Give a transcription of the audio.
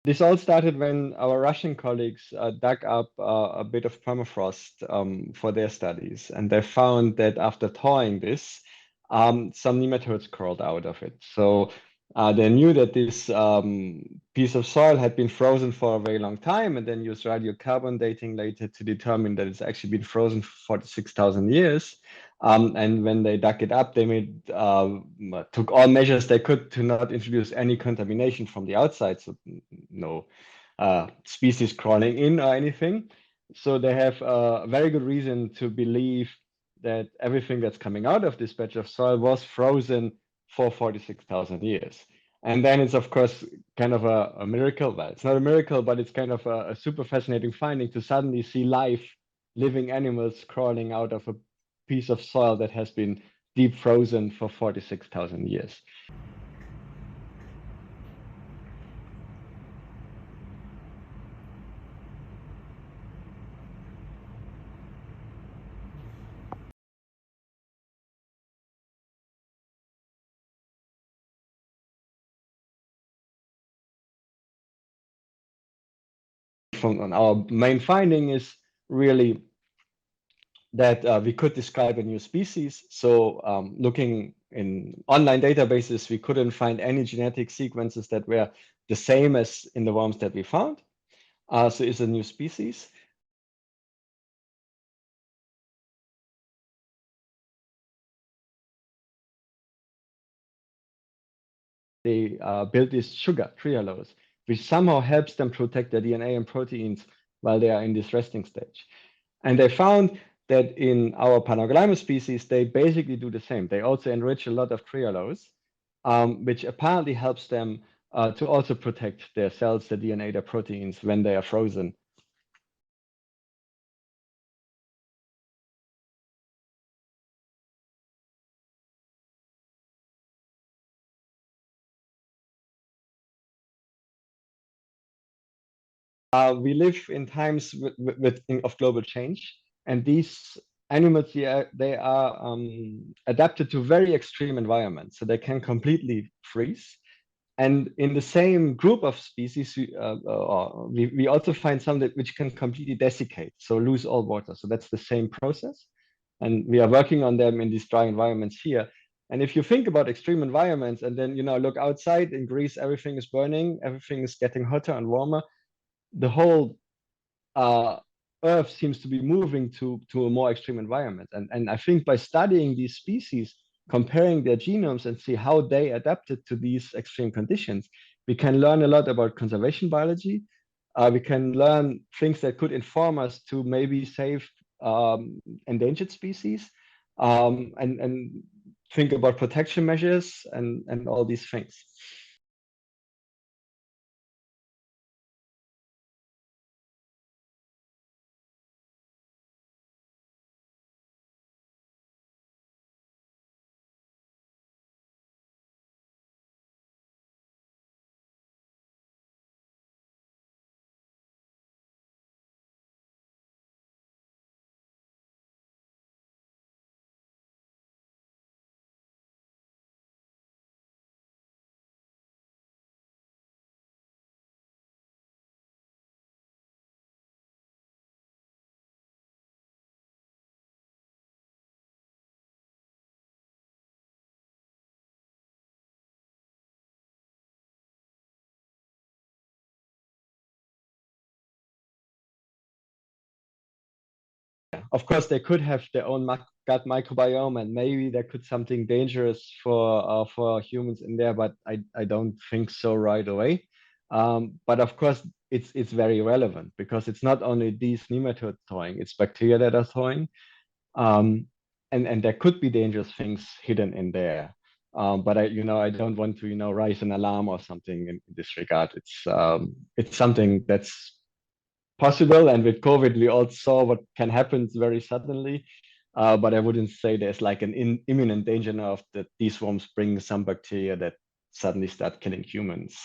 This all started when our Russian colleagues dug up a bit of permafrost for their studies, and they found that after thawing this, some nematodes crawled out of it. So they knew that this piece of soil had been frozen for a very long time, and then used radiocarbon dating later to determine that it's actually been frozen for 46,000 years. And when they dug it up, they took all measures they could to not introduce any contamination from the outside, so no species crawling in or anything. So they have a very good reason to believe that everything that's coming out of this patch of soil was frozen for 46,000 years. And then it's, of course, kind of a miracle. Well, it's not a miracle, but it's kind of a super fascinating finding to suddenly see live, living animals crawling out of a piece of soil that has been deep frozen for 46,000 years. From our main finding is really that we could describe a new species. So looking in online databases, we couldn't find any genetic sequences that were the same as in the worms that we found. So it's a new species. They build this sugar trehalose, which somehow helps them protect their DNA and proteins while they are in this resting stage. And they found that in our Panoglymus species, they basically do the same. They also enrich a lot of trehalose, which apparently helps them to also protect their cells, their DNA, their proteins when they are frozen. We live in times of global change, and these animals, they are adapted to very extreme environments, so they can completely freeze. And in the same group of species, we also find some which can completely desiccate, so lose all water. So that's the same process. And we are working on them in these dry environments here. And if you think about extreme environments and then, look outside in Greece, everything is burning, everything is getting hotter and warmer. The whole Earth seems to be moving to a more extreme environment. And I think by studying these species, comparing their genomes and see how they adapted to these extreme conditions, we can learn a lot about conservation biology. We can learn things that could inform us to maybe save endangered species, and think about protection measures and all these things. Of course, they could have their own gut microbiome, and maybe there could something dangerous for humans in there, but I don't think so right away. But of course, it's very relevant because it's not only these nematodes thawing, it's bacteria that are thawing, and there could be dangerous things hidden in there. But I don't want to raise an alarm or something in this regard. It's something that's possible. And with COVID, we all saw what can happen very suddenly. But I wouldn't say there's like an imminent danger now that these worms bring some bacteria that suddenly start killing humans.